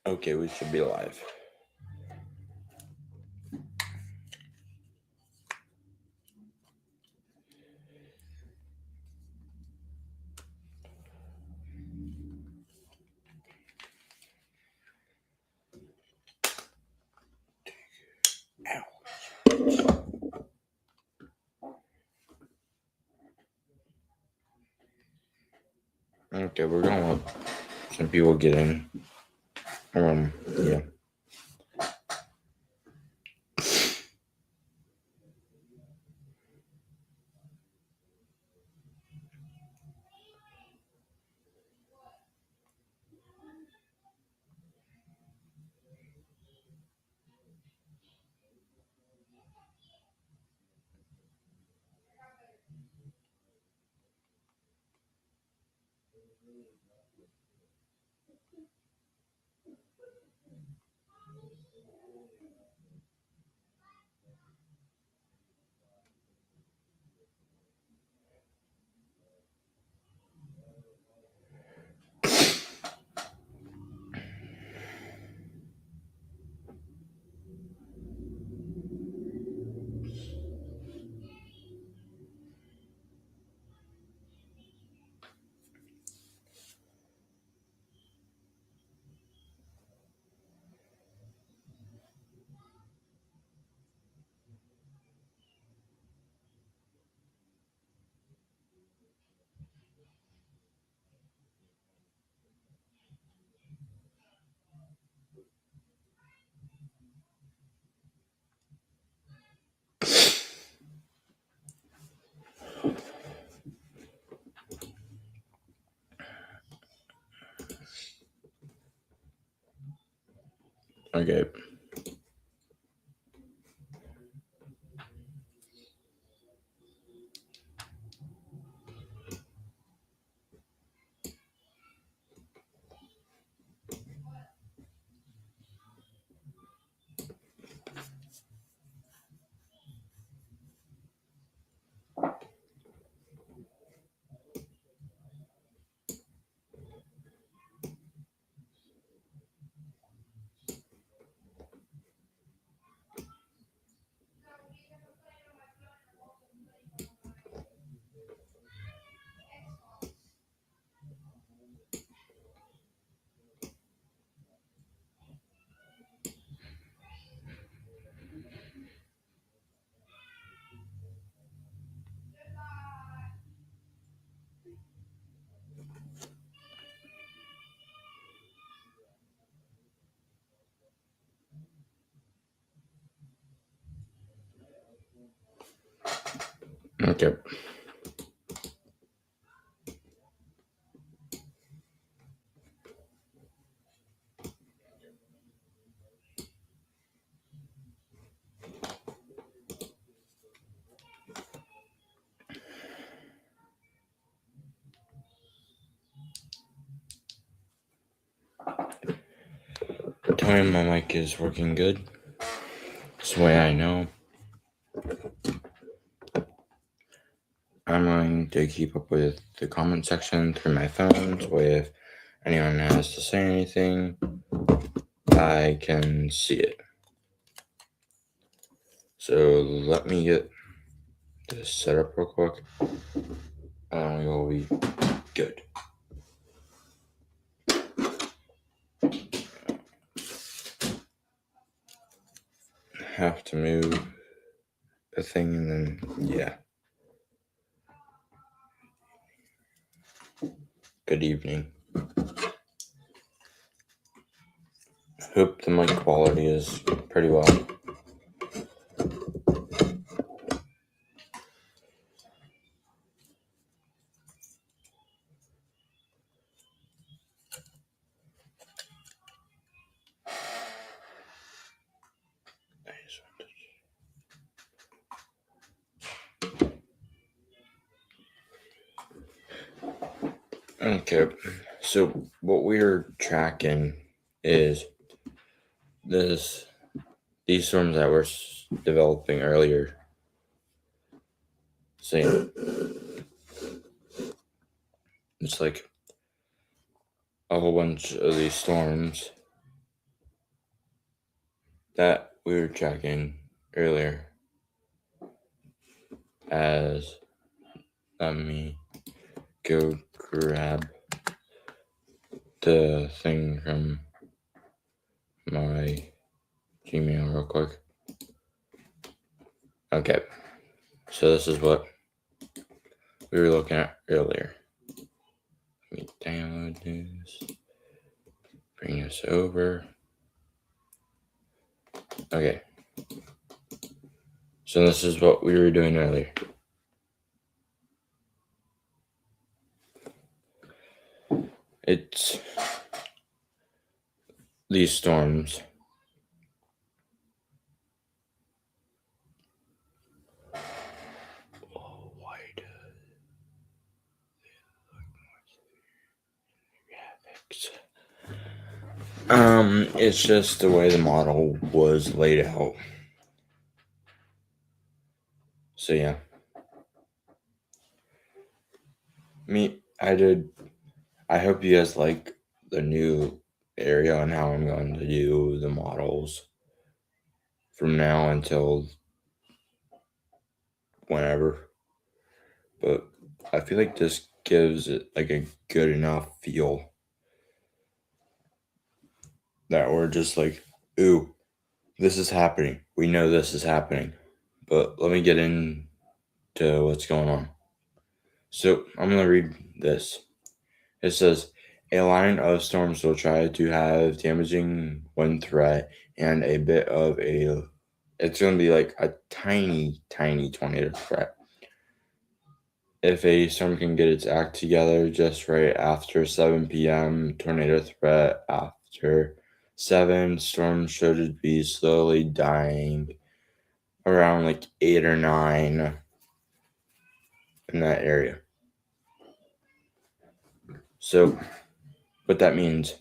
Okay, we should be live. Okay, we're gonna let some people get in. Yeah. Okay. Okay. Tell me my mic is working good. That's the way I know. I'm going to keep up with the comment section through my phone, so if anyone has to say anything, I can see it. So let me get this set up real quick, and we will be good. Have to move the thing, and then yeah. Good evening. Hope the mic quality is pretty well. Okay, so what we're tracking is these storms that were developing earlier. Saying it's like a whole bunch of these storms that we were checking earlier as let me go grab the thing from my Gmail real quick. Okay, so this is what we were looking at earlier. Let me download this, bring this over. Okay, so this is what we were doing earlier. It's these storms. Oh, why do they look more graphics? It's just the way the model was laid out. So yeah. I hope you guys like the new area on how I'm going to do the models from now until whenever. But I feel like this gives it like a good enough feel that we're just like, ooh, this is happening. We know this is happening. But let me get into what's going on. So I'm going to read this. It says, a line of storms will try to have damaging wind threat and a bit of it's going to be like a tiny, tiny tornado threat. If a storm can get its act together just right after 7 p.m., tornado threat after 7, storm should be slowly dying around like 8 or 9 in that area. So what that means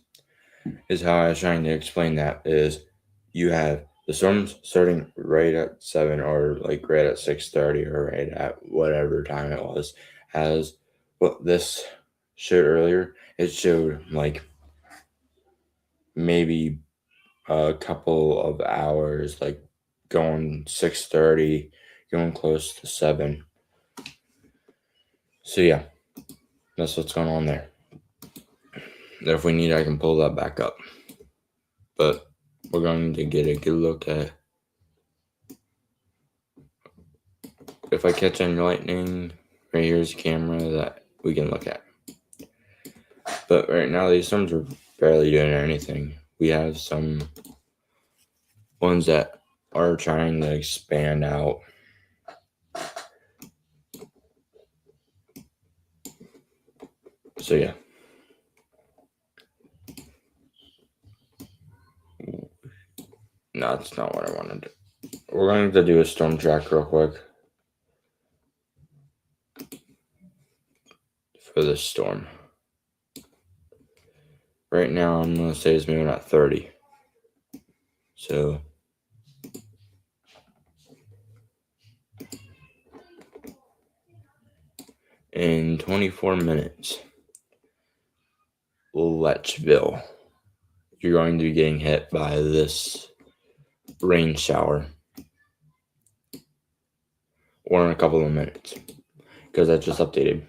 is how I was trying to explain that is you have the storms starting right at 7 or like right at 6:30 or right at whatever time it was. As what this showed earlier, it showed like maybe a couple of hours, like going 6:30, going close to 7. So yeah, that's what's going on there. If we need, I can pull that back up. But we're going to get a good look at if I catch any lightning. Right here's a camera that we can look at. But right now these storms are barely doing anything. We have some ones that are trying to expand out. So yeah. No, that's not what I wanted to do. We're going to do a storm track real quick for this storm. Right now, I'm going to say it's moving at 30. So, in 24 minutes, Letchville, you're going to be getting hit by this rain shower. Or in a couple of minutes, because I just updated.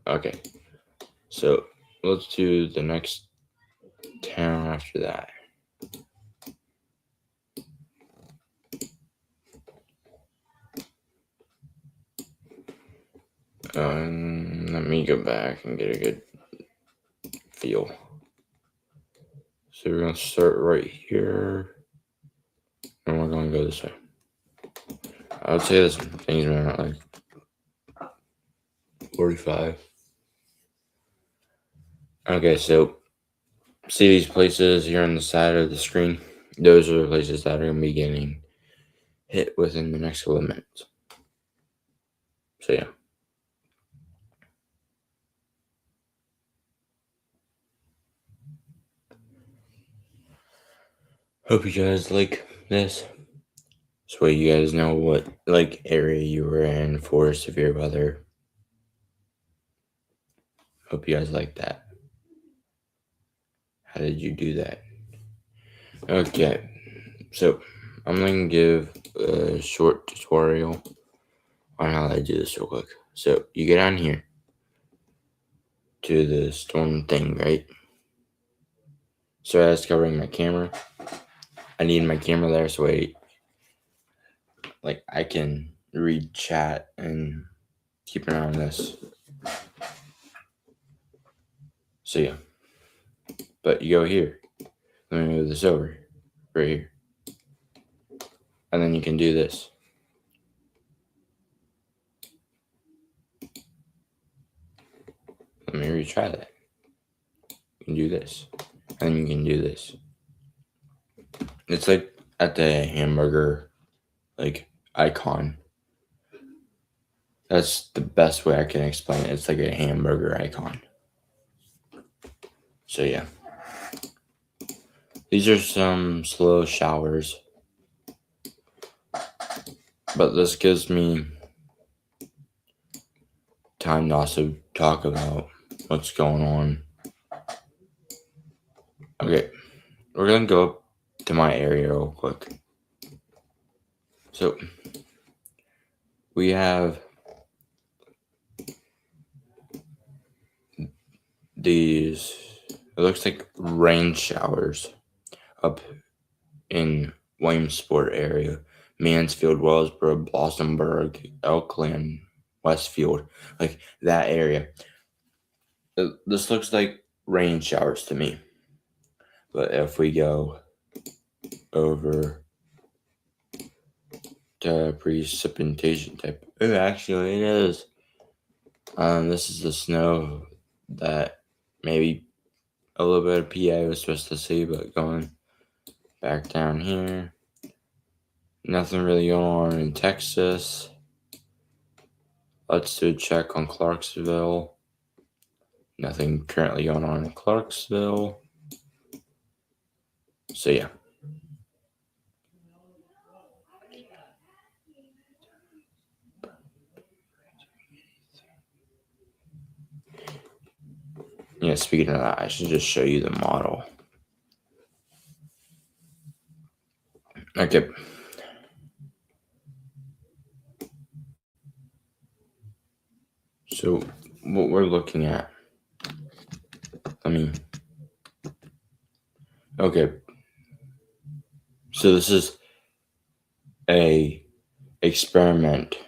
Okay, so let's do the next town after that. Let me go back and get a good feel. So we're going to start right here, and we're going to go this way. I would say this thing's been at like 45. Okay, so see these places here on the side of the screen? Those are the places that are going to be getting hit within the next couple of minutes. So yeah. Hope you guys like this. So you guys know what like area you were in for severe weather. Hope you guys like that. How did you do that? Okay, so I'm going to give a short tutorial on how I do this real quick. So you get on here to the storm thing, right? So I was covering my camera. I need my camera there so I can read chat and keep an eye on this. So yeah, but you go here. Let me move this over right here, and then you can do this. Let me retry that. You can do this, and you can do this. It's like at the hamburger icon. That's the best way I can explain it. It's like a hamburger icon. So yeah. These are some slow showers. But this gives me time to also talk about what's going on. Okay, we're gonna go up to my area real quick. So we have these, it looks like rain showers up in Williamsport area, Mansfield, Wellsboro, Blossomburg, Elkland, Westfield, like that area. This looks like rain showers to me. But if we go over to precipitation type, oh, actually it is. This is the snow that maybe a little bit of PA was supposed to see, but going back down here, nothing really going on in Texas. Let's do a check on Clarksville. Nothing currently going on in Clarksville. So yeah. Yeah, speaking of that, I should just show you the model. Okay. So what we're looking at, okay. So this is a experiment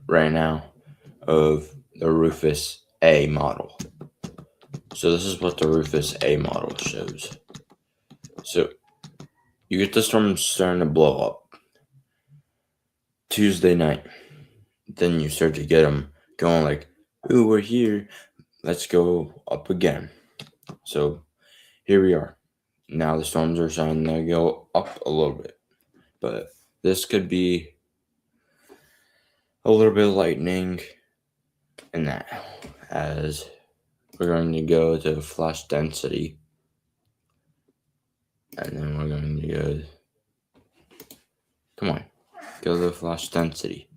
right now of the Rufus A model. So this is what the Rufus A model shows. So you get the storm starting to blow up Tuesday night. Then you start to get them going like, ooh, we're here. Let's go up again. So here we are. Now the storms are starting to go up a little bit. But this could be a little bit of lightning in that, as we're going to go to flash density. And then we're going to go, come on, go to flash density.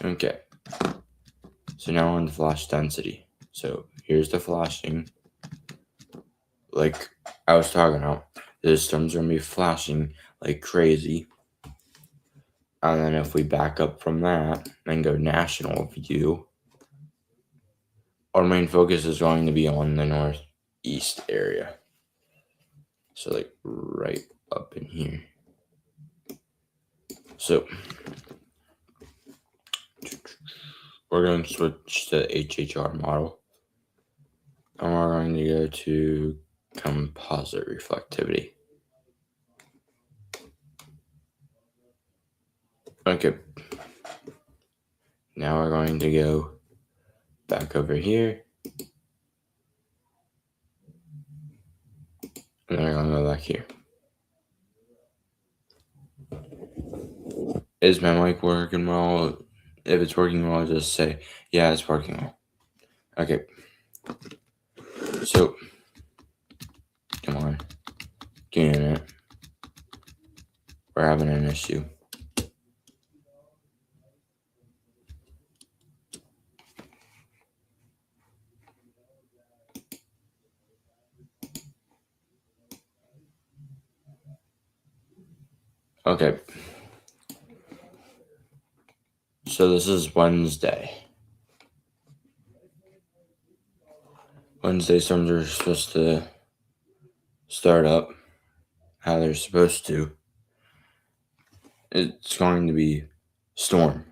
Okay. So now we're on the flash density. So here's the flashing. Like I was talking about, the storms are going to be flashing like crazy. And then if we back up from that and go national view, our main focus is going to be on the northeast area. So like right up in here. So we're going to switch to HHR model. And we're going to go to composite reflectivity. Okay. Now we're going to go back over here. And then we're going to go back here. Is my mic working well? If it's working well, just say, yeah, it's working well. Okay. So, come on. Get in it. We're having an issue. Okay. So this is Wednesday. Wednesday storms are supposed to start up how they're supposed to. It's going to be storm.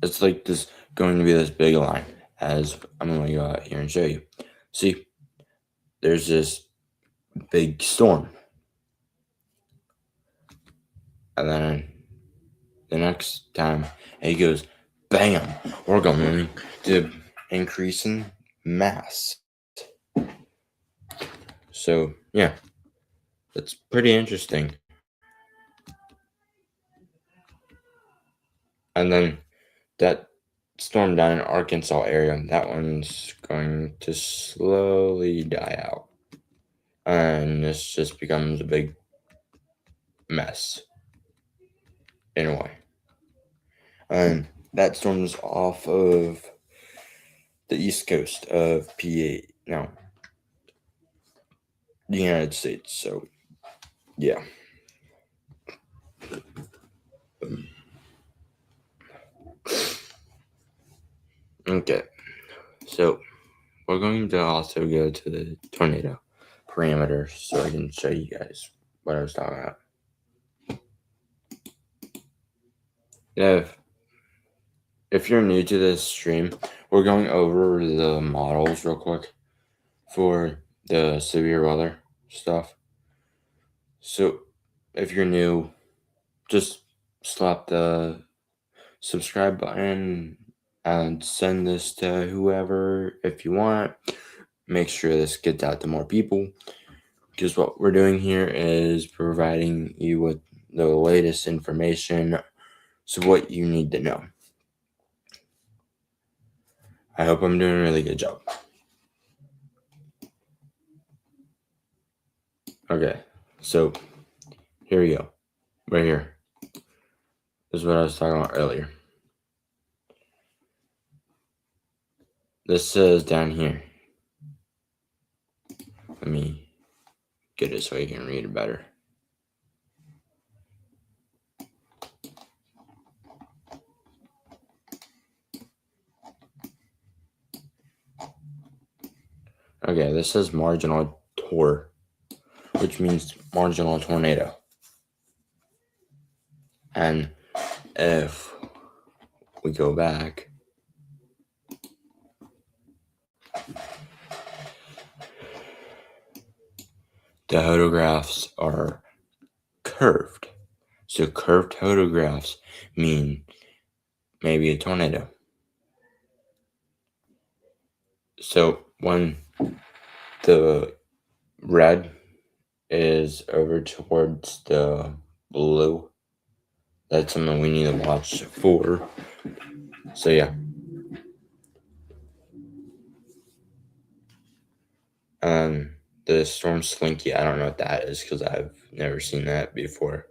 It's like this going to be this big line, as I'm going to go out here and show you. See, there's this big storm. And then the next time it goes, bam, we're going to increase in mass. So, yeah, that's pretty interesting. And then that storm down in Arkansas area, that one's going to slowly die out. And this just becomes a big mess in a way. And that storm's off of the east coast of PA, no, the United States. So, yeah. Okay, so we're going to also go to the tornado parameters so I can show you guys what I was talking about. If you're new to this stream, we're going over the models real quick for the severe weather stuff. So if you're new, just slap the subscribe button and send this to whoever if you want. Make sure this gets out to more people, because what we're doing here is providing you with the latest information, so what you need to know. I hope I'm doing a really good job. Okay, so here we go. Right here. This is what I was talking about earlier. This says down here. Let me get it so you can read it better. Okay, this says marginal tor, which means marginal tornado. And if we go back, the photographs are curved. So curved photographs mean maybe a tornado. So when the red is over towards the blue, that's something we need to watch for. So yeah. The storm slinky, I don't know what that is because I've never seen that before.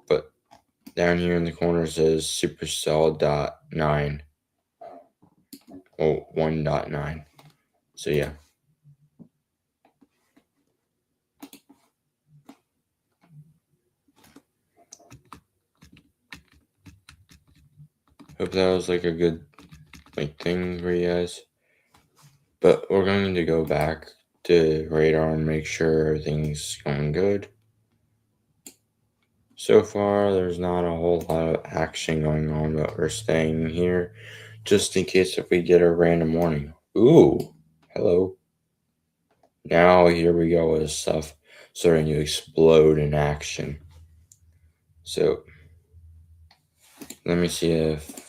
But down here in the corner says supercell .9. Oh, 1.9. So yeah. Hope that was like a good thing for you guys. But we're going to go back to radar and make sure everything's going good. So far, there's not a whole lot of action going on, but we're staying here just in case if we get a random warning. Ooh, hello. Now here we go with stuff starting to explode in action. So let me see if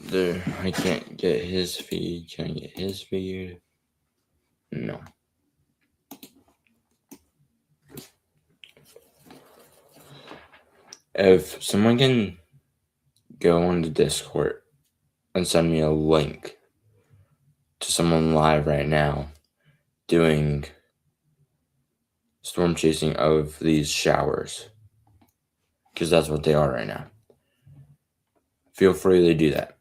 there, I can't get his feed. Can I get his feed? No. If someone can go on the Discord and send me a link to someone live right now doing storm chasing of these showers, because that's what they are right now, feel free to do that.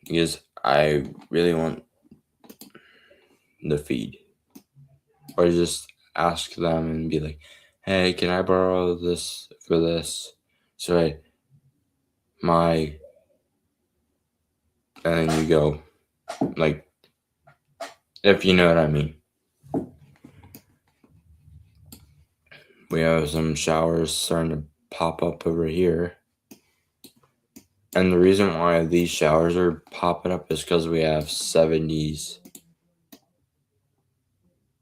because I really want the feed. Or just ask them and be like, hey, can I borrow this for this? So and then you go, like, if you know what I mean. We have some showers starting to pop up over here. And the reason why these showers are popping up is because we have 70s,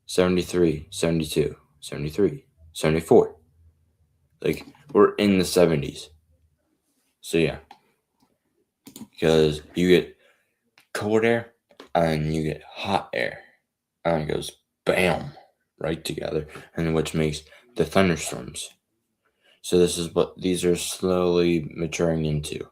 73, 72, 73, 74. Like, we're in the 70s. So, yeah. Because you get cold air and you get hot air. And it goes bam right together. And which makes the thunderstorms. So, this is what these are slowly maturing into.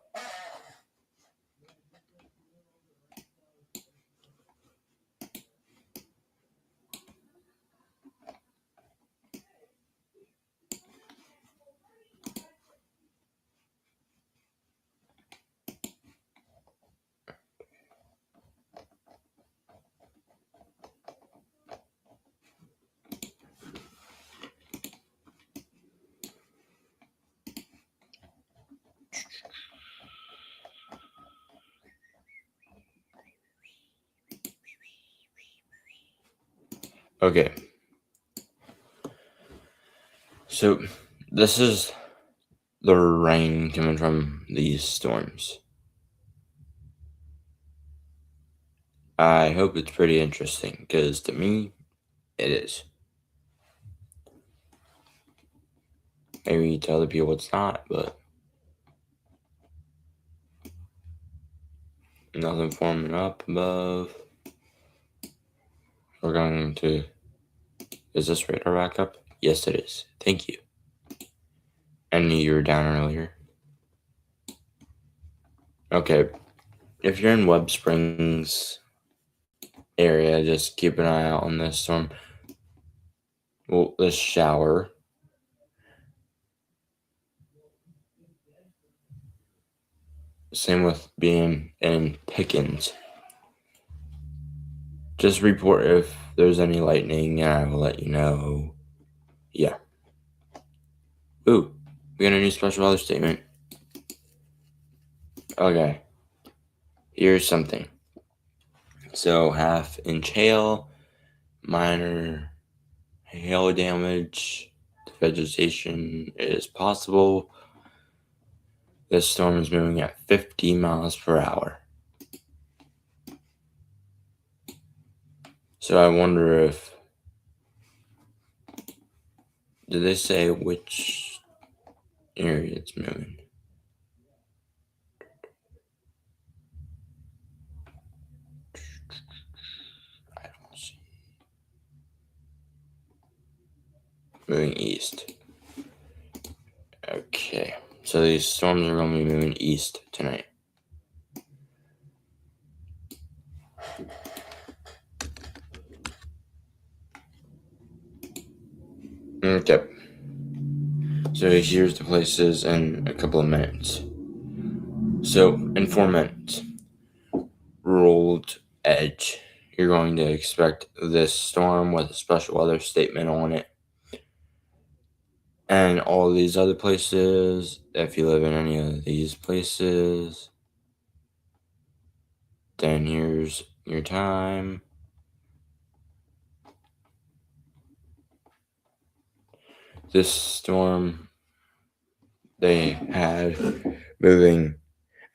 Okay. So, this is the rain coming from these storms. I hope it's pretty interesting, because to me, it is. Maybe to other people it's not, but nothing forming up above. We're going to... Is this radar back up? Yes, it is. Thank you. I knew you were down earlier. Okay. If you're in Webb Springs area, just keep an eye out on this storm. Well, this shower. Same with being in Pickens. Just report if there's any lightning, and I will let you know. Yeah. Ooh, we got a new special weather statement. Okay. Here's something. So, half-inch hail, minor hail damage to vegetation is possible. This storm is moving at 50 miles per hour. So I wonder if... Did they say which area it's moving? I don't see. Moving east. Okay. So these storms are going to be moving east tonight. Okay. So here's the places in a couple of minutes. So in 4 minutes, rolled edge. You're going to expect this storm with a special weather statement on it. And all these other places, if you live in any of these places, then here's your time. This storm they had moving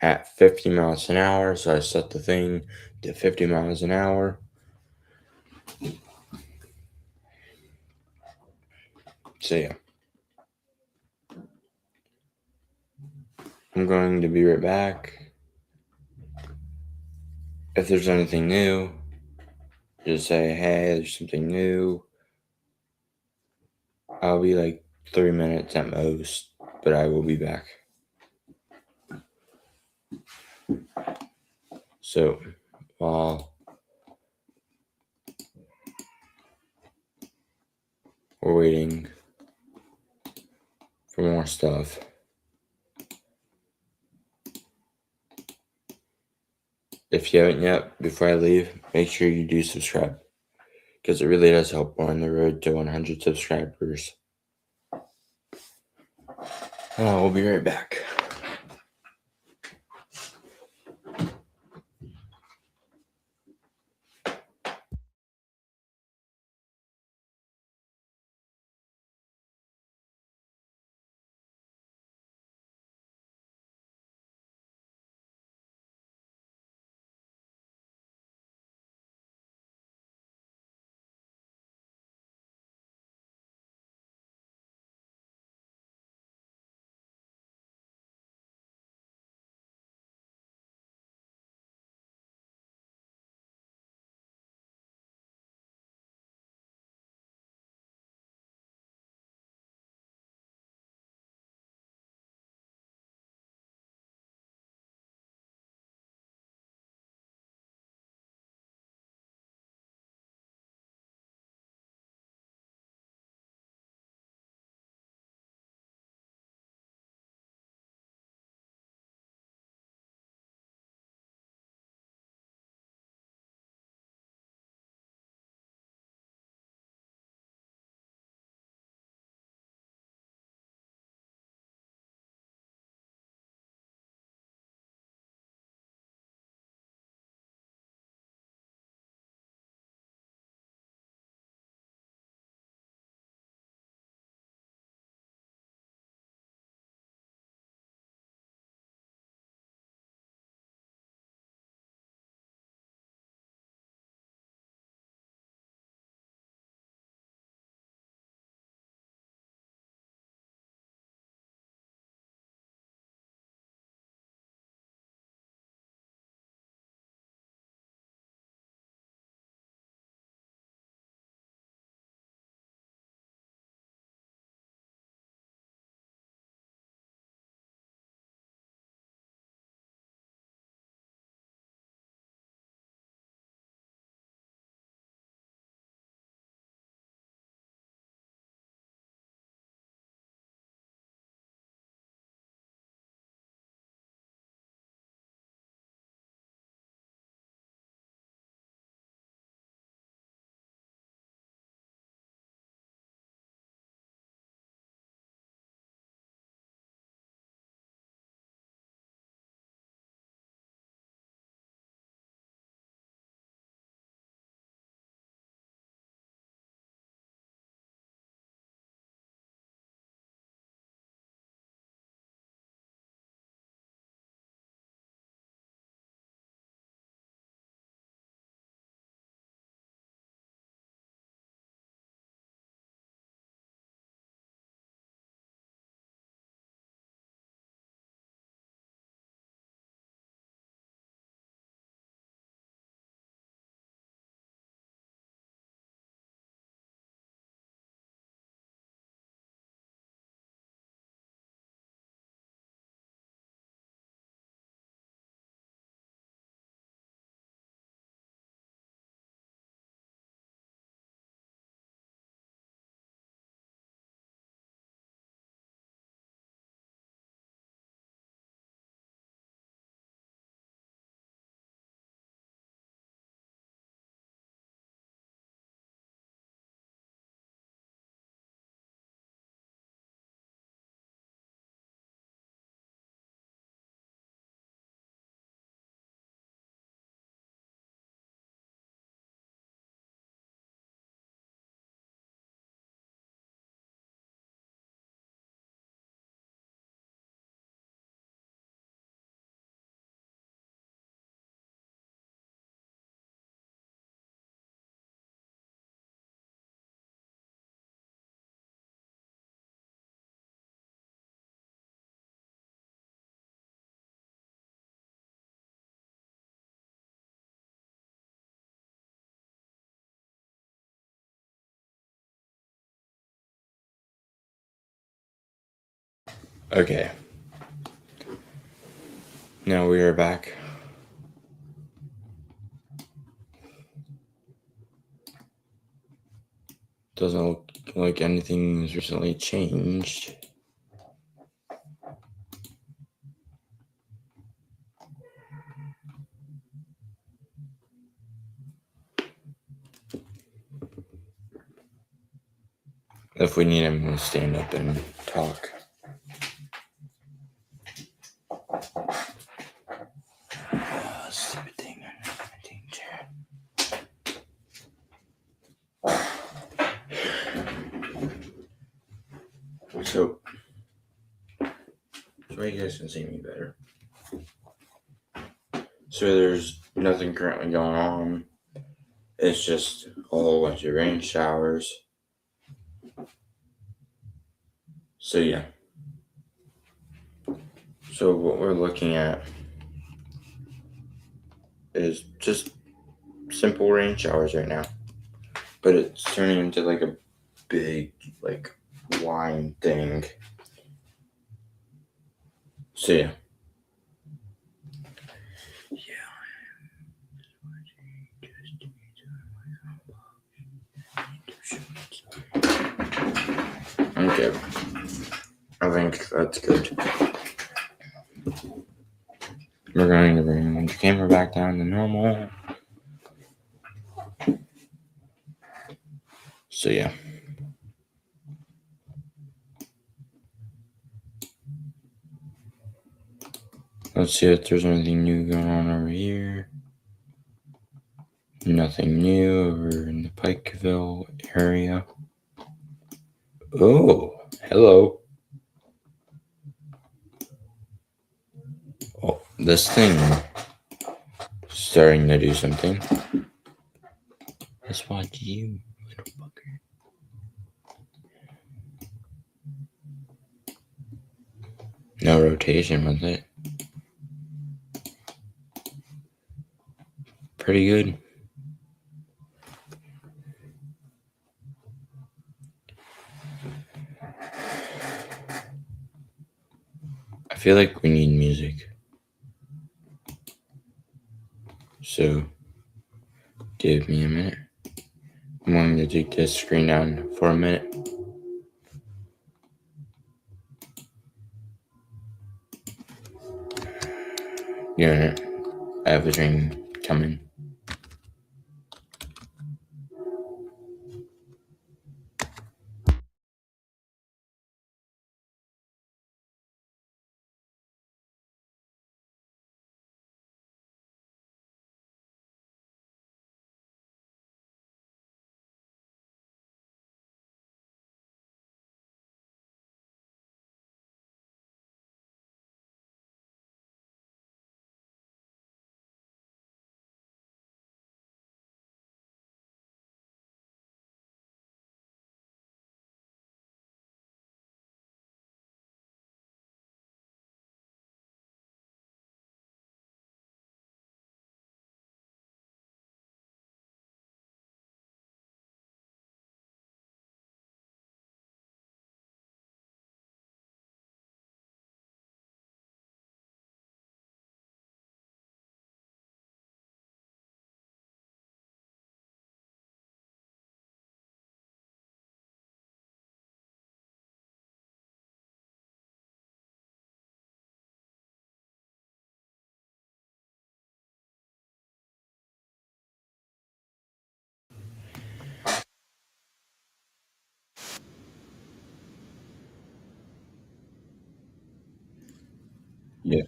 at 50 miles an hour, so I set the thing to 50 miles an hour. So yeah. I'm going to be right back. If there's anything new, just say, hey, there's something new. I'll be like 3 minutes at most, but I will be back. So, while we're waiting for more stuff, if you haven't yet, before I leave, make sure you do subscribe, because it really does help. We're on the road to 100 subscribers. We'll be right back. Okay. Now we are back. Doesn't look like anything's recently changed. If we need him, we'll stand up and talk. Stupid thing. So you guys can see me better. So there's nothing currently going on. It's just a whole bunch of rain showers. So yeah. So what we're looking at is just simple rain showers right now. But it's turning into like a big like wine thing. So yeah. Okay. I think that's good. We're going to bring the camera back down to normal. So yeah. Let's see if there's anything new going on over here. Nothing new over in the Pikeville area. Oh, hello. Oh, this thing starting to do something. Let's watch you, little fucker. No rotation with it. Pretty good. I feel like we need music. So, give me a minute. I'm going to take this screen down for a minute. Yeah, I have a train coming. Yeah.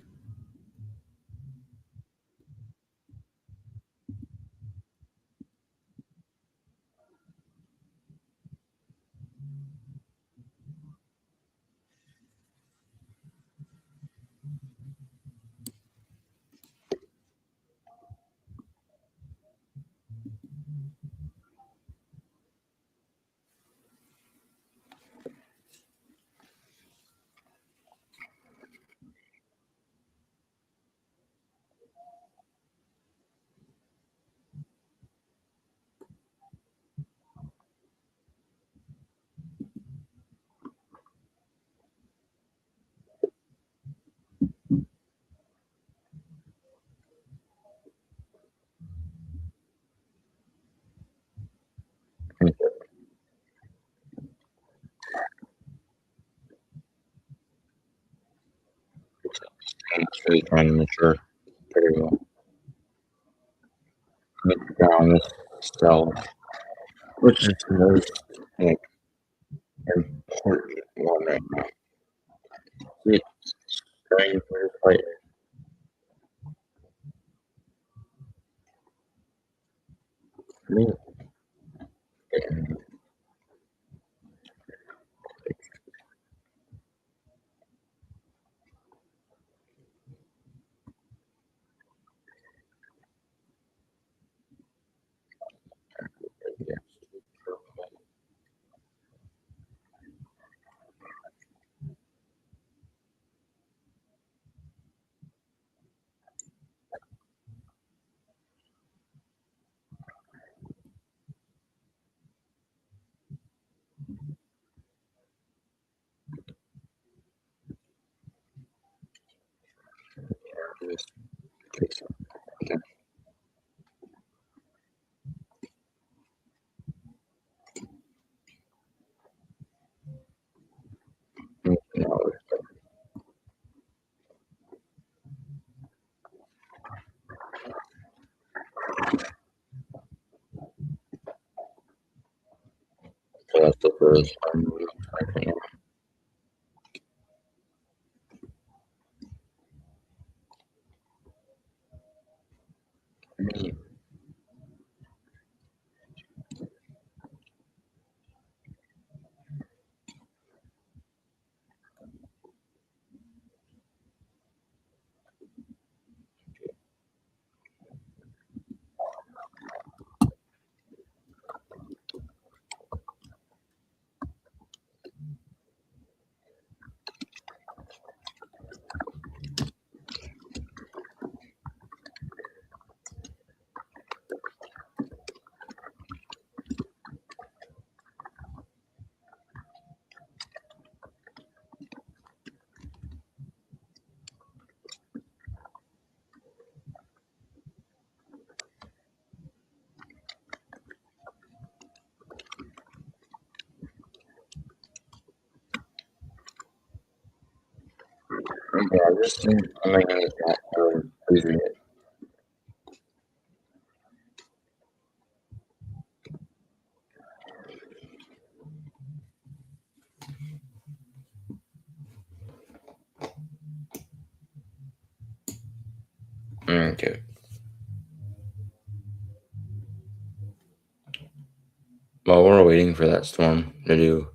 It's really trying to mature pretty well. Down this cell, which is most like important one right now. It's going to fight me. And yeah, this takes no, so that's the first one. I think. Me, yeah, this thing, I'm not gonna that please read it. Okay. While we're waiting for that storm to do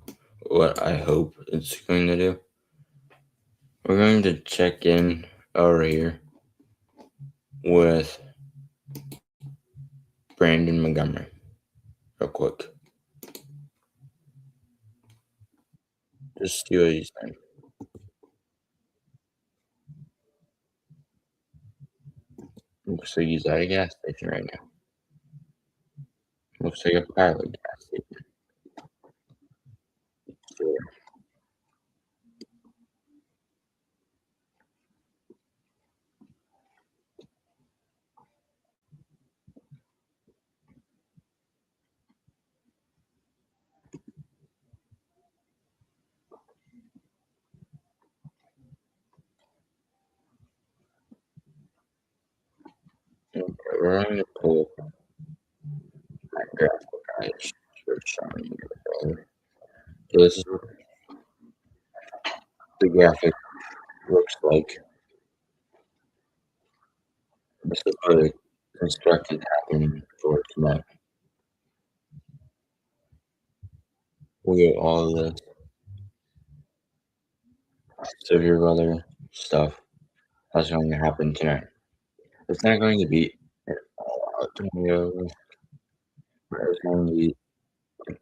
what I hope it's going to do, we're going to check in over here with Brandon Montgomery real quick. Just see what he's saying. Looks like he's at a gas station right now. Looks like a pilot gas station. So okay, we're going to pull that graphic I was showing you earlier. So this is what the graphic looks like. This is what the construction happened for tonight. We got all the severe weather stuff that's going to happen tonight. It's not going to be an all-out tornado. It's going to be a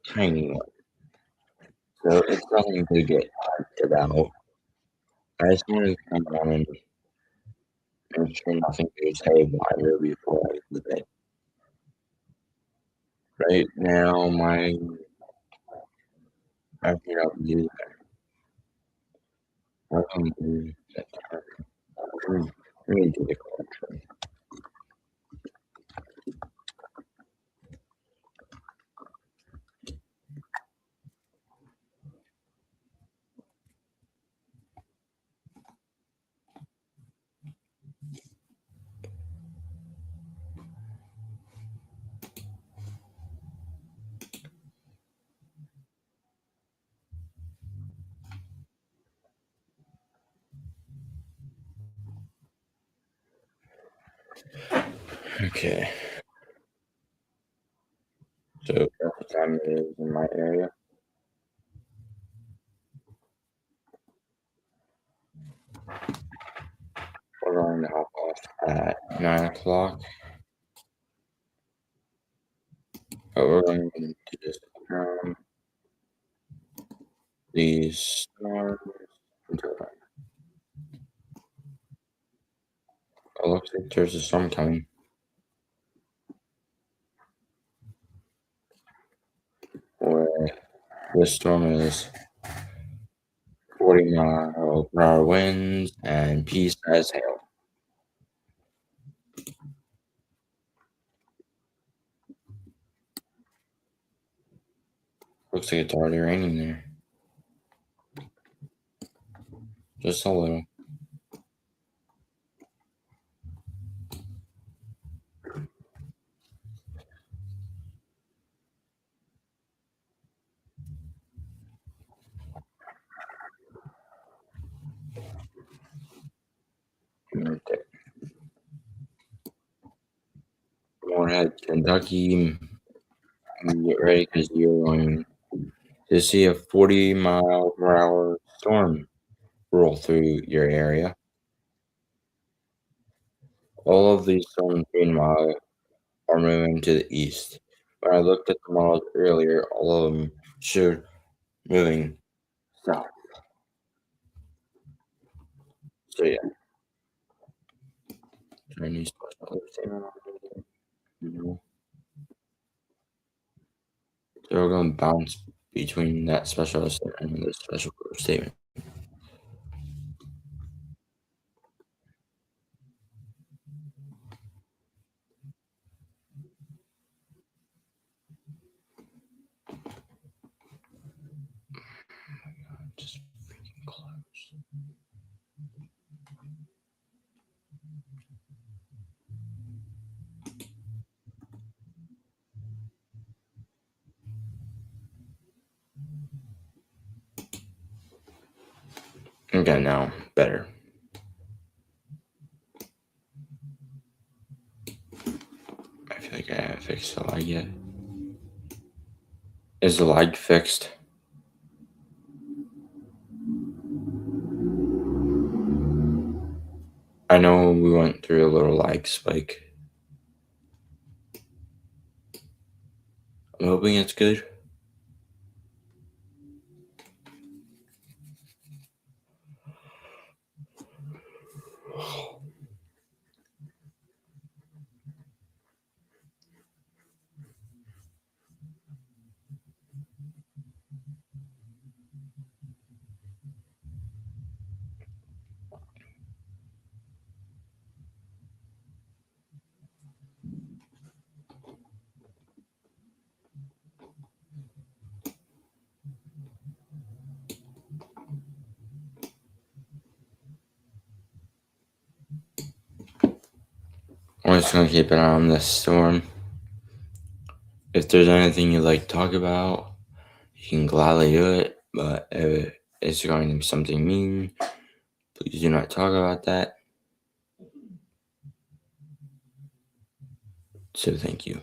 tiny one. So it's nothing to get hyped about. I just wanted to come on and make sure nothing goes haywire before I leave it. Right now, I figured out you. I can do that. Let me do the collection. Okay. So that's what time it is in my area. We're going to hop off at 9 o'clock. But we're going to just these storms until then. It looks like there's a storm coming. Where this storm is 40-mile-per-hour winds and pea-sized hail. Looks like it's already raining there. Just a little. Right there. Morehead, Kentucky. Get ready because you're going to see a 40-mile-per-hour storm roll through your area. All of these storms, meanwhile, are moving to the east. When I looked at the models earlier, all of them showed moving south. So yeah, Chinese special statement. So we're going to bounce between that special statement and this special statement. Just freaking close. Okay, now better. I feel like I haven't fixed the lag yet. Is the lag fixed? I know we went through a little lag spike. I'm hoping it's good. I'm just gonna keep an eye on this storm. If there's anything you'd like to talk about, you can gladly do it. But if it's going to be something mean, please do not talk about that. So thank you.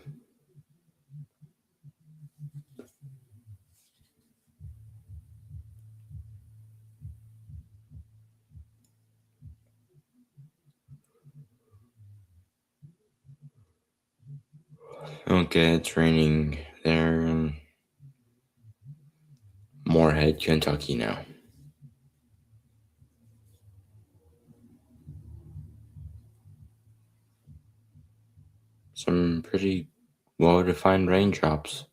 Okay, it's raining there in Morehead, Kentucky now. Some pretty well-defined raindrops.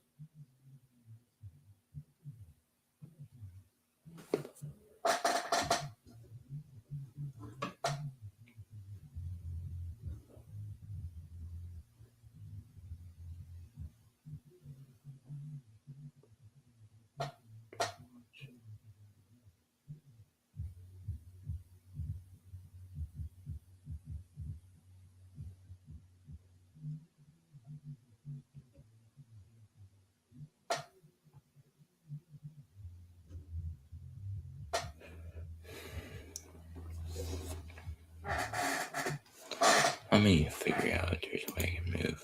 Let me figure out if there's a way I can move.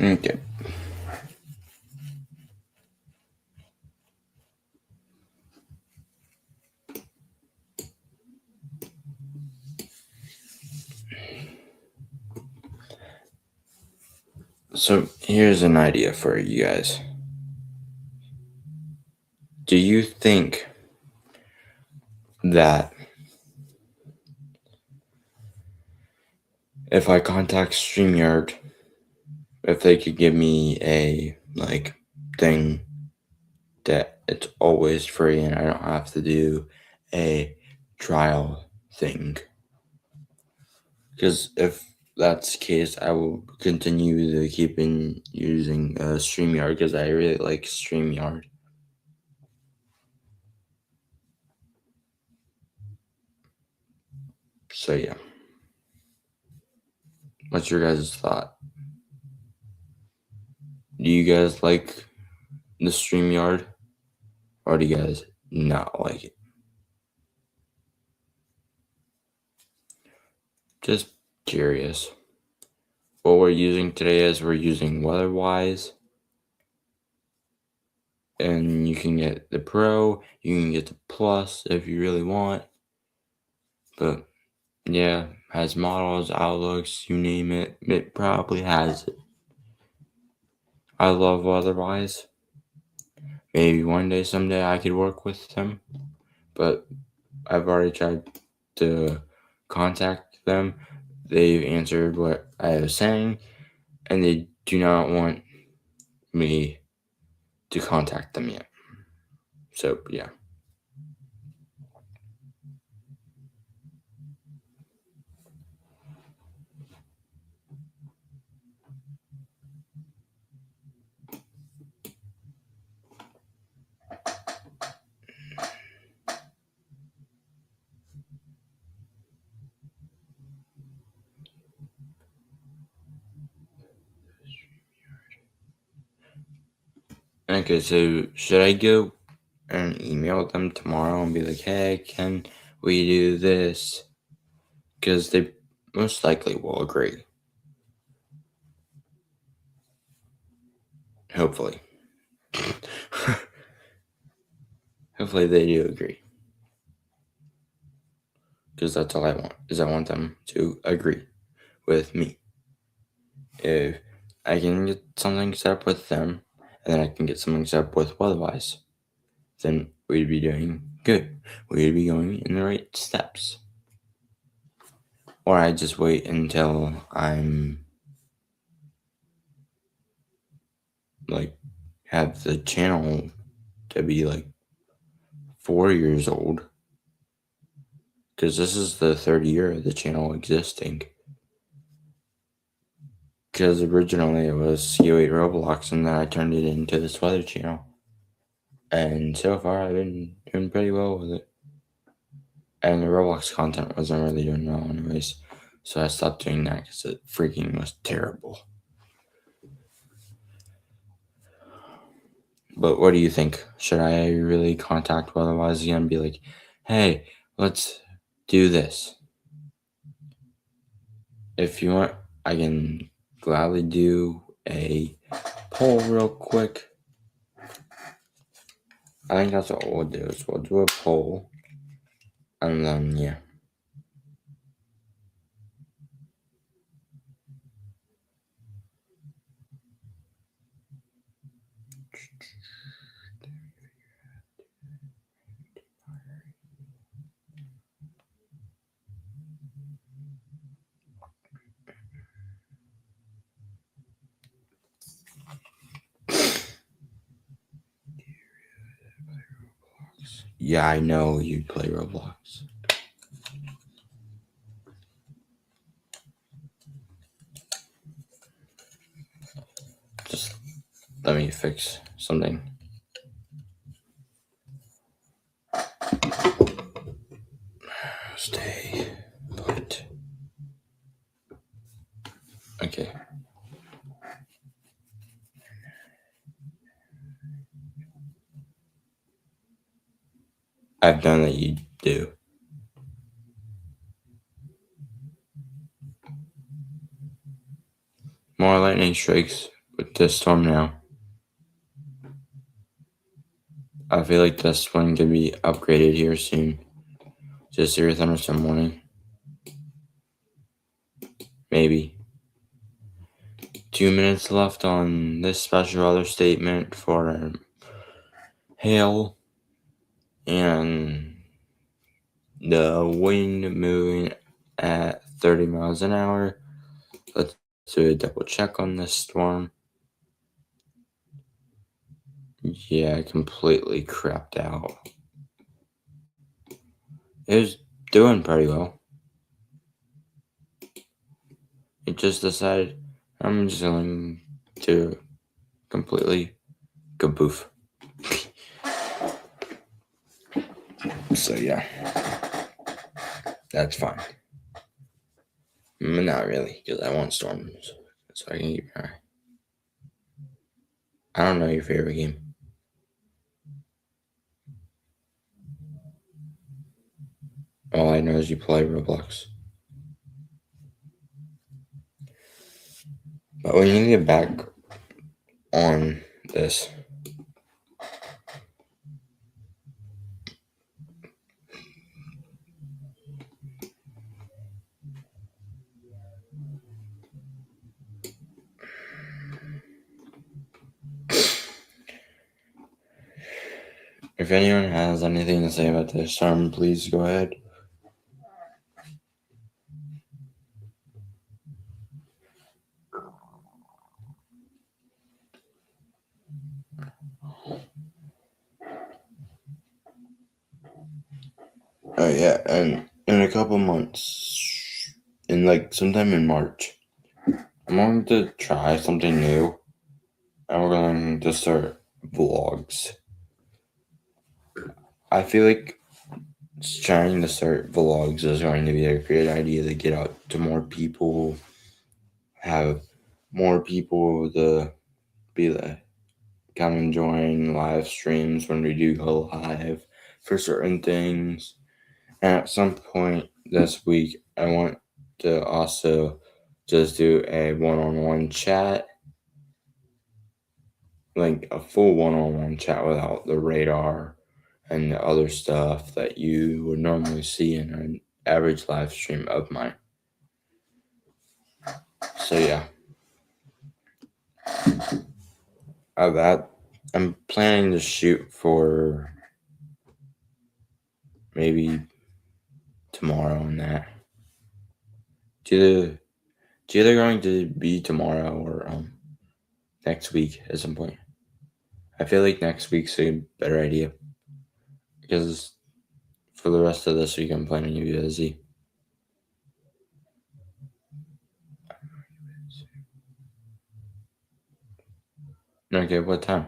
Okay. So here's an idea for you guys. Do you think that if I contact StreamYard, if they could give me a thing that it's always free and I don't have to do a trial thing? Because if that's the case, I will continue to keep using StreamYard because I really like StreamYard. So yeah. What's your guys' thought? Do you guys like the StreamYard? Or do you guys not like it? Just curious. What we're using today is we're using Weatherwise. And you can get the Pro, you can get the Plus if you really want. But yeah, has models, outlooks, you name it, it probably has it. I love Weatherwise. Maybe one day, someday I could work with them. But I've already tried to contact them. They've answered what I was saying, and they do not want me to contact them yet. So, yeah. Okay, so should I go and email them tomorrow and be like, hey, can we do this? Because they most likely will agree. Hopefully. Hopefully they do agree. Because that's all I want, is I want them to agree with me. If I can get something set up with them, and then I can get something set up with Otherwise, then we'd be doing good. We'd be going in the right steps. Or I just wait until I'm have the channel to be 4 years old. Because this is the third year of the channel existing. Because originally it was CO8 Roblox, and then I turned it into this weather channel. And so far I've been doing pretty well with it. And the Roblox content wasn't really doing well anyways. So I stopped doing that because it freaking was terrible. But what do you think? Should I really contact Weatherwise again and be like, hey, let's do this? If you want, I can gladly do a poll real quick. I think that's what we'll do, is we'll do a poll, and then, yeah. Yeah, I know you play Roblox. Just let me fix something. Stay put. Okay. I've done that you do. More lightning strikes with this storm now. I feel like this one could be upgraded here soon. Just hear a thunderstorm warning. Maybe. 2 minutes left on this special weather statement for hail and the wind moving at 30 miles an hour. Let's do a double check on this storm. Yeah, completely crapped out. It was doing pretty well. It just decided I'm just going to completely kaboof. So yeah, that's fine. Not really, because I want storms, so I can keep my eye. I don't know your favorite game. All I know is you play Roblox. But we need to get back on this. If anyone has anything to say about this storm, please go ahead. Oh yeah, and in a couple months, sometime in March, I'm going to try something new, and we're going to start vlogs. I feel like trying to start vlogs is going to be a great idea to get out to more people, have more people to be like, come and join live streams when we do go live for certain things. And at some point this week, I want to also just do a one-on-one chat, like a full one-on-one chat without the radar and the other stuff that you would normally see in an average live stream of mine. So yeah, that I'm planning to shoot for maybe tomorrow on that. It's either going to be tomorrow or next week at some point. I feel like next week's a better idea because for the rest of this week I'm planning to be busy. Okay, what time?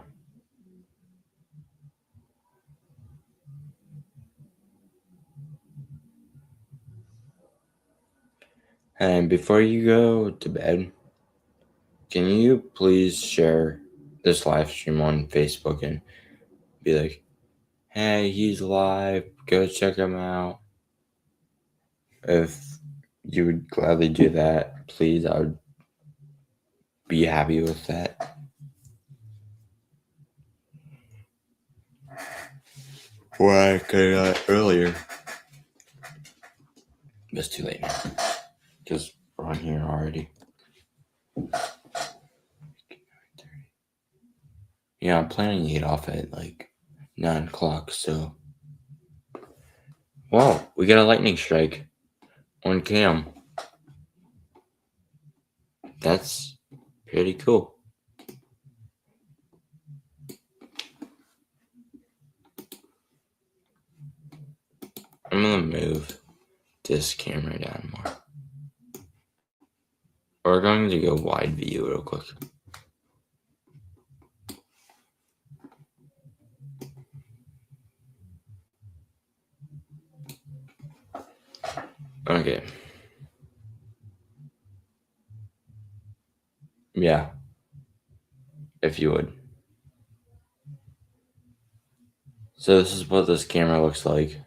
And before you go to bed, can you please share this live stream on Facebook and be like, hey, he's live, go check him out. If you would gladly do that, please, I would be happy with that. Why I could earlier. It's too late now. Because we're on here already. Yeah, I'm planning to get off at like 9 o'clock, so. Wow, we got a lightning strike on cam. That's pretty cool. I'm gonna move this camera down more. We're going to go wide view real quick. Okay. Yeah. If you would. So this is what this camera looks like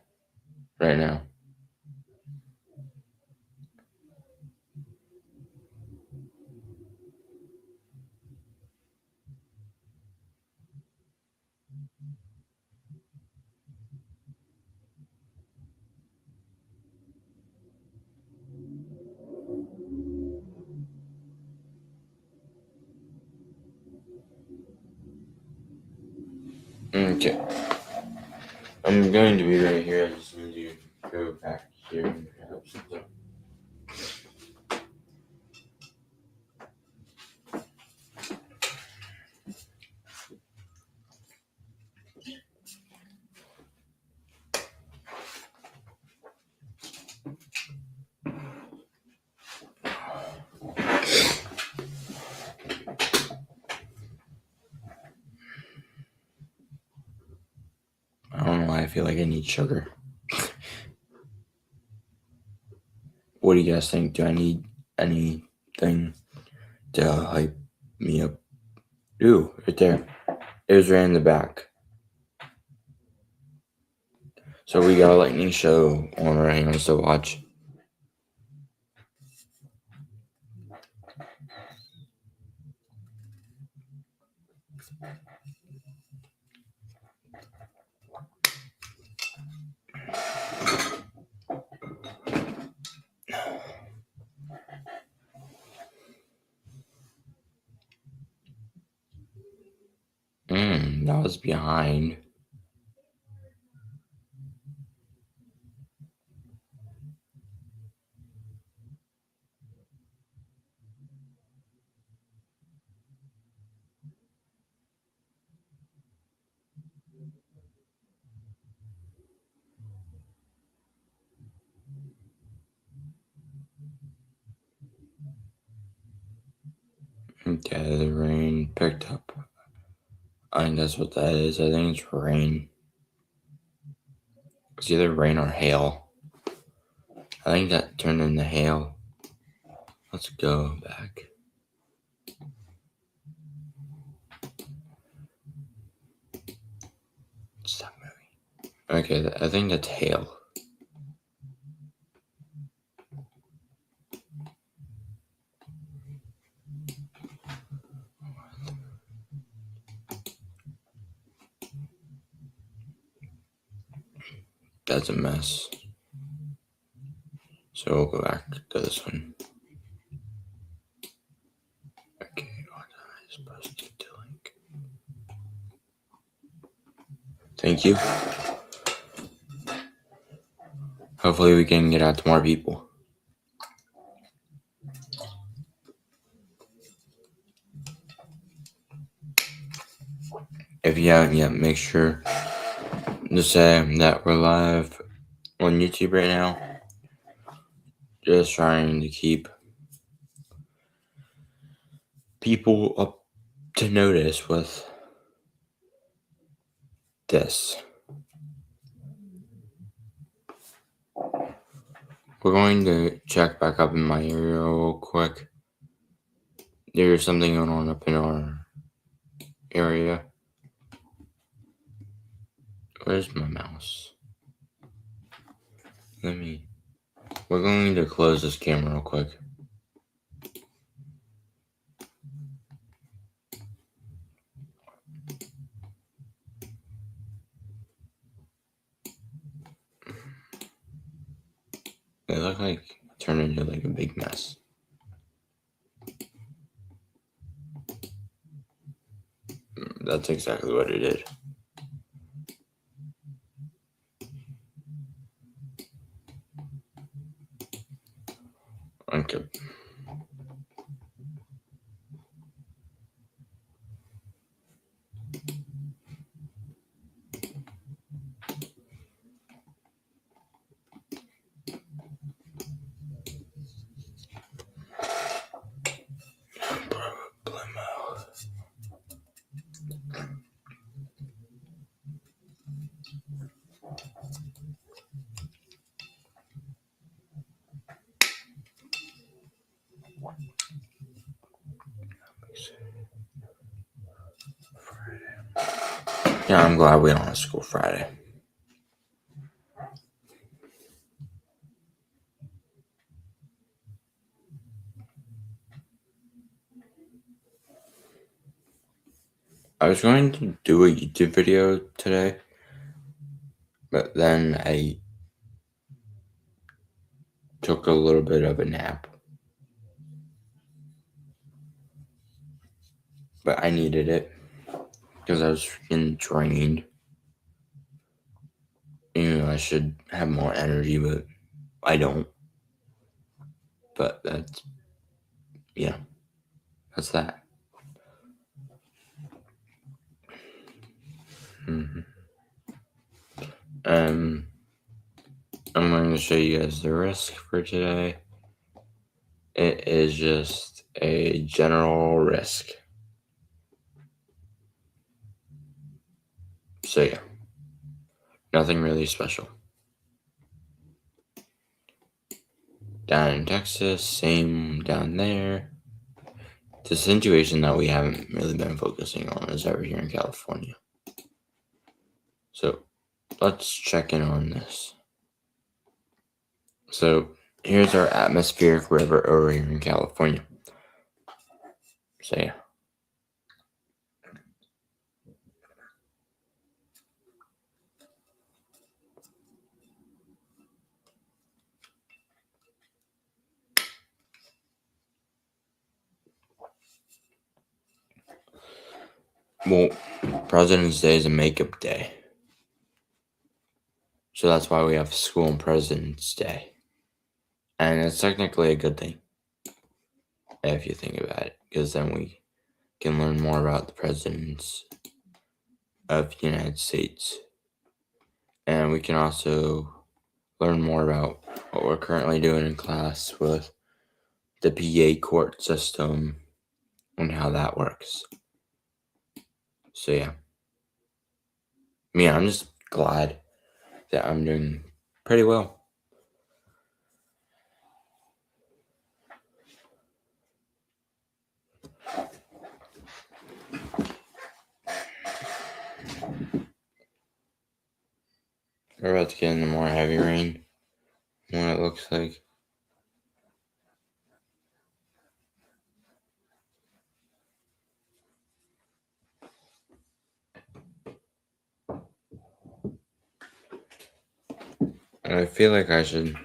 right now. Okay. I'm going to be right here. I just need to go back here and grab something. I don't know why I feel like I need sugar. What do you guys think? Do I need anything to hype me up? Ooh, right there. It was right in the back. So we got a lightning show on right now to watch. That was behind. Okay, the rain picked up. I think that's what that is. I think it's rain. It's either rain or hail. I think that turned into hail. Let's go back. Stop moving. Okay, I think that's hail. That's a mess. So we'll go back to this one. Okay, what am I supposed to do? Thank you. Hopefully we can get out to more people. If you haven't yet, make sure to say that we're live on YouTube right now. Just trying to keep people up to notice with this. We're going to check back up in my area real quick. There's something going on up in our area. Where's my mouse? We're going to close this camera real quick. They look like turned into like a big mess. That's exactly what it did. Okay. Yeah, I'm glad we don't have school Friday. I was going to do a YouTube video today, but then I took a little bit of a nap. But I needed it because I was freaking drained. I should have more energy, but I don't. But that's that. Mm-hmm. I'm going to show you guys the risk for today. It is just a general risk. So yeah, nothing really special. Down in Texas, same down there. The situation that we haven't really been focusing on is over here in California. So let's check in on this. So here's our atmospheric river over here in California. So yeah. Well, President's Day is a makeup day. So that's why we have school on President's Day. And it's technically a good thing, if you think about it, because then we can learn more about the presidents of the United States. And we can also learn more about what we're currently doing in class with the PA court system and how that works. So yeah. I'm just glad that I'm doing pretty well. We're about to get into more heavy rain. What it looks like. I feel like I should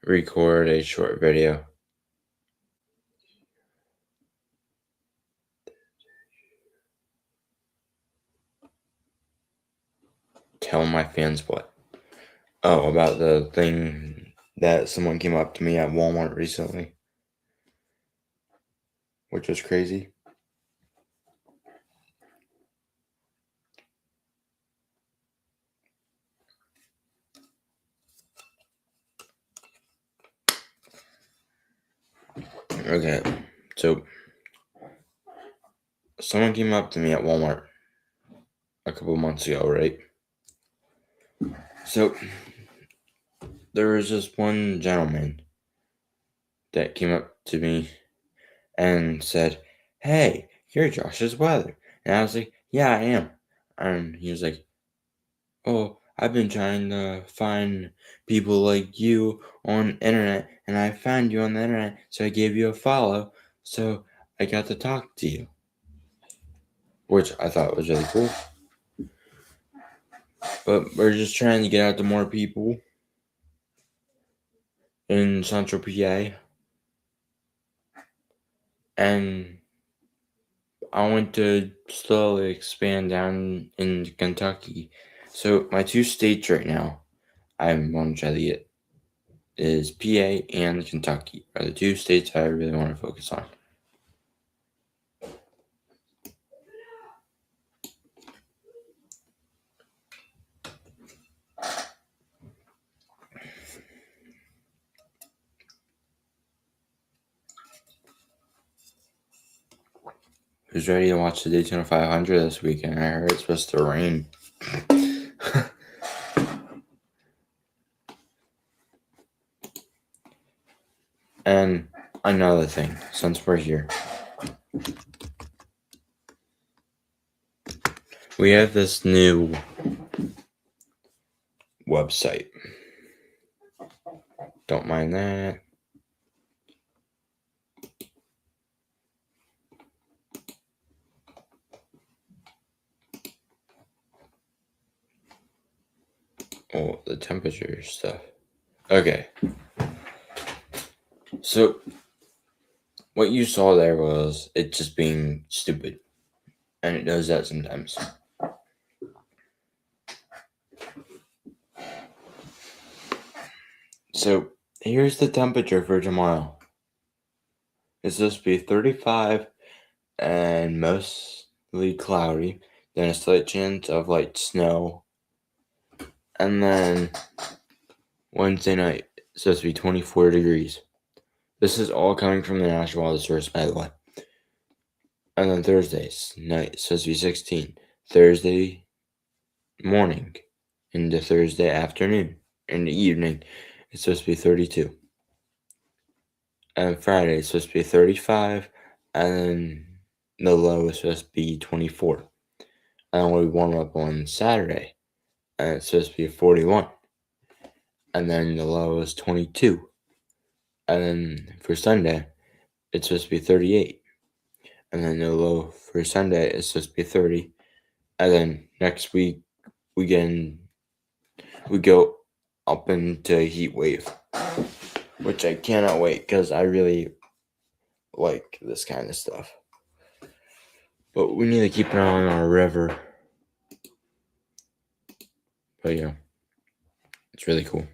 record a short video. Tell my fans what? Oh, about the thing that someone came up to me at Walmart recently, which was crazy. Okay, so someone came up to me at Walmart a couple months ago, right? So there was this one gentleman that came up to me and said, "Hey, you're Josh's brother." And I was like, "Yeah, I am." And he was like, "Oh, I've been trying to find people like you on the internet, and I found you on the internet, so I gave you a follow, so I got to talk to you." Which I thought was really cool. But we're just trying to get out to more people. in central PA, and I want to slowly expand down into Kentucky. So my two states right now I'm going to try to get is PA and Kentucky are the two states I really want to focus on. Who's ready to watch the Daytona 500 this weekend? I heard it's supposed to rain. And another thing, since we're here, we have this new website. Don't mind that. Oh, the temperature stuff. Okay. So, what you saw there was it just being stupid. And it does that sometimes. So, here's the temperature for tomorrow. It's supposed to be 35 and mostly cloudy. Then a slight chance of light snow. And then Wednesday night, it's supposed to be 24 degrees. This is all coming from the National Weather Service, by the way. And then Thursday's night, it's supposed to be 16. Thursday morning into Thursday afternoon. In the evening, it's supposed to be 32. And Friday, it's supposed to be 35. And then the low is supposed to be 24. And then we warm up on Saturday, and it's supposed to be 41. And then the low is 22. And then for Sunday, it's supposed to be 38. And then the low for Sunday is supposed to be 30. And then next week, we go up into a heat wave, which I cannot wait because I really like this kind of stuff. But we need to keep an eye on our river. But yeah, it's really cool.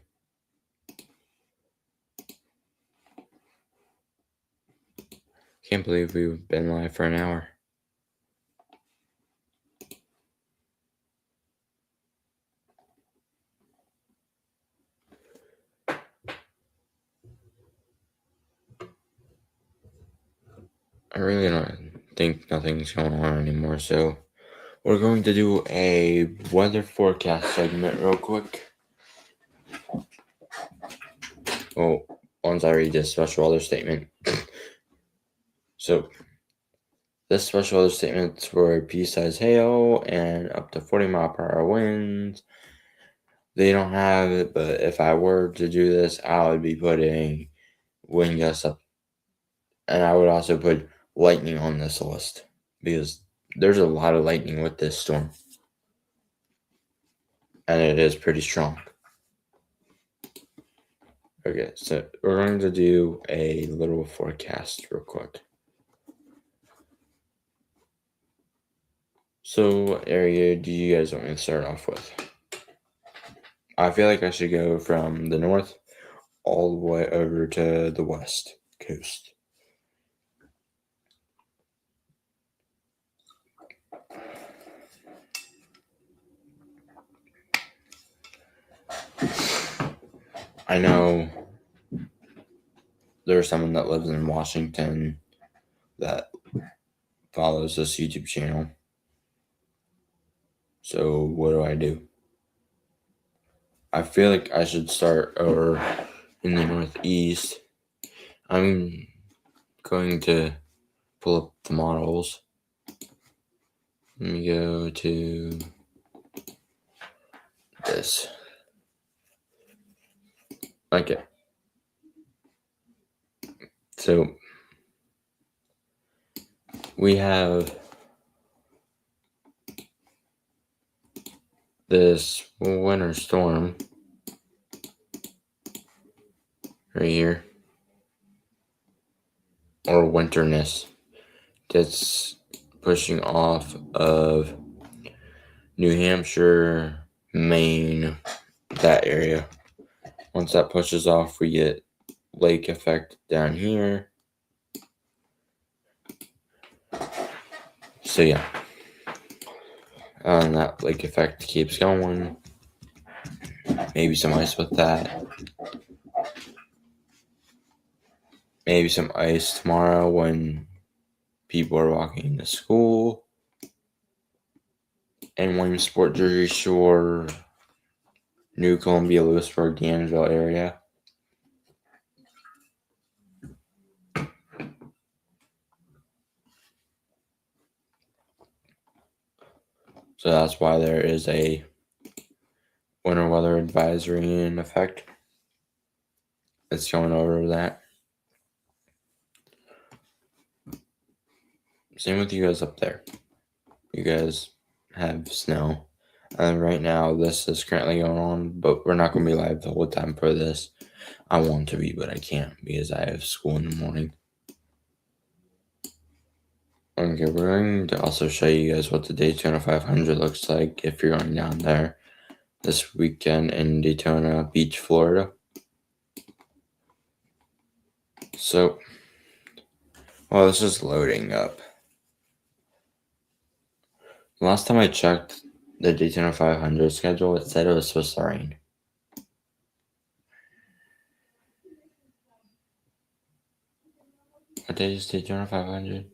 Can't believe we've been live for an hour. I really don't think nothing's going on anymore, so we're going to do a weather forecast segment real quick. Oh, once I read this special weather statement. So, this special weather statement's for pea-sized hail and up to 40 mile per hour winds. They don't have it, but if I were to do this, I would be putting wind gusts up. And I would also put lightning on this list because there's a lot of lightning with this storm. And it is pretty strong. Okay, so we're going to do a little forecast real quick. So what area do you guys want me to start off with? I feel like I should go from the north all the way over to the west coast. I know there's someone that lives in Washington that follows this YouTube channel. So what do? I feel like I should start over in the northeast. I'm going to pull up the models. Let me go to this. Okay. So we have this winter storm right here, or winterness, that's pushing off of New Hampshire, Maine, that area. Once that pushes off, we get lake effect down here. So yeah, that lake effect keeps going. Maybe some ice with that. Maybe some ice tomorrow when people are walking to school. And Williamsport, Jersey Shore, New Columbia, Lewisburg, Danville area. So that's why there is a winter weather advisory in effect. It's going over that. Same with you guys up there. You guys have snow. And right now, this is currently going on, but we're not going to be live the whole time for this. I want to be, but I can't because I have school in the morning. Okay, we're going to also show you guys what the Daytona 500 looks like if you're going down there this weekend in Daytona Beach, Florida. So, well, this is loading up. Last time I checked the Daytona 500 schedule, it said it was supposed to rain. What day is Daytona 500?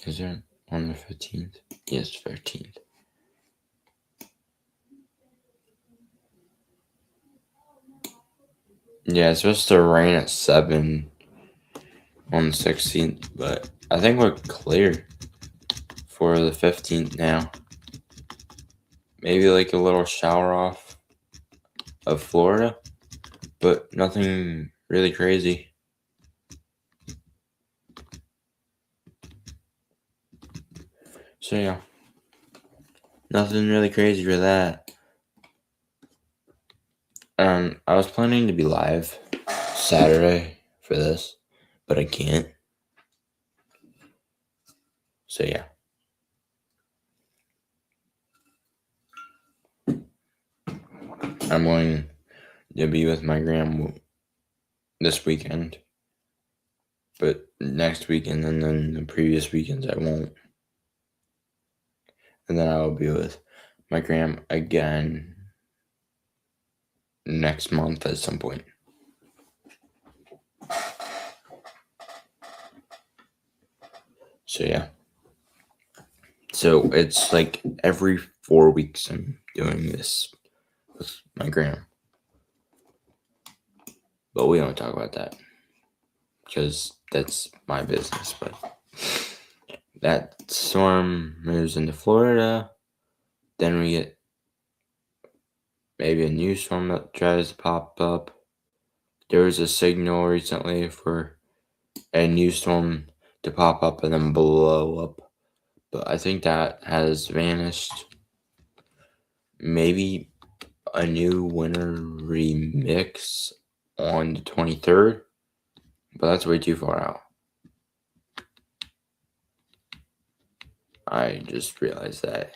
Is it on the 15th? Yes, 13th. Yeah, it's supposed to rain at 7 on the 16th, but I think we're clear for the 15th now. Maybe like a little shower off of Florida, but nothing really crazy. So yeah, nothing really crazy for that. I was planning to be live Saturday for this, but I can't. So yeah. I'm going to be with my grandma this weekend, but next weekend and then the previous weekends I won't. And then I will be with my grandma again next month at some point. So yeah. So it's like every 4 weeks I'm doing this with my grandma. But we don't talk about that because that's my business. But that storm moves into Florida. Then we get maybe a new storm that tries to pop up. There was a signal recently for a new storm to pop up and then blow up. But I think that has vanished. Maybe a new winter remix on the 23rd. But that's way too far out. I just realized that.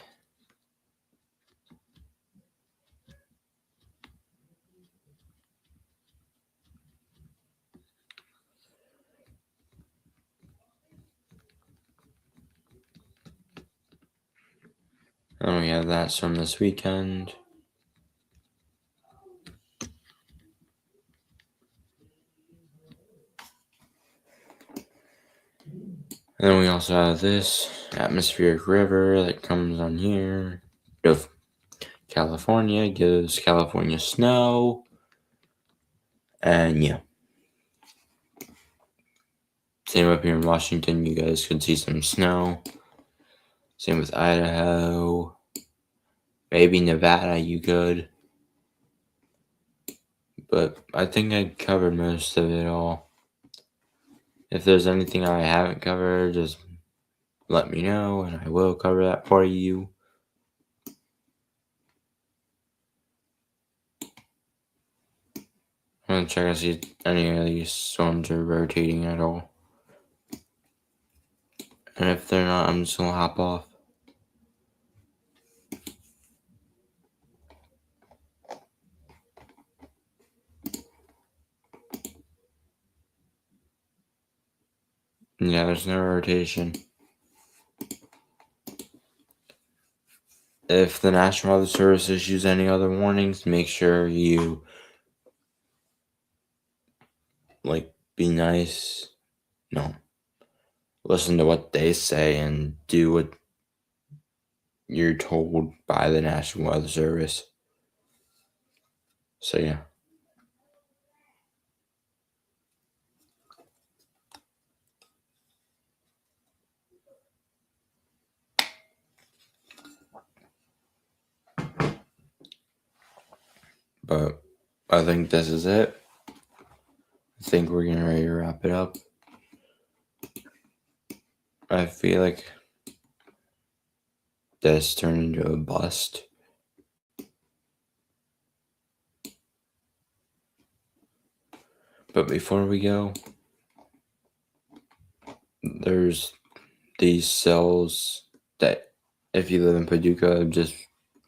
And we have that from this weekend. And then we also have this atmospheric river that comes on here. Of California, gives California snow. And yeah. Same up here in Washington, you guys could see some snow. Same with Idaho. Maybe Nevada, you could. But I think I covered most of it all. If there's anything I haven't covered, just let me know and I will cover that for you. I'm gonna check and see if any of these storms are rotating at all. And if they're not, I'm just gonna hop off. Yeah, there's no rotation. If the National Weather Service issues any other warnings, make sure you be nice. No. Listen to what they say and do what you're told by the National Weather Service. So yeah. But I think this is it. I think we're getting ready to wrap it up. I feel like this turned into a bust. But before we go, there's these cells that if you live in Paducah, just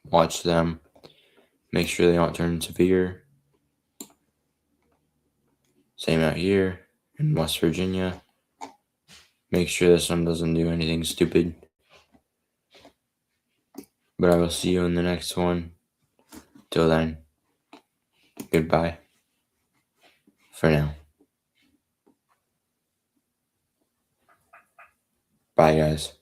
watch them. Make sure they don't turn severe. Same out here in West Virginia. Make sure this one doesn't do anything stupid. But I will see you in the next one. Till then, goodbye for now. Bye, guys.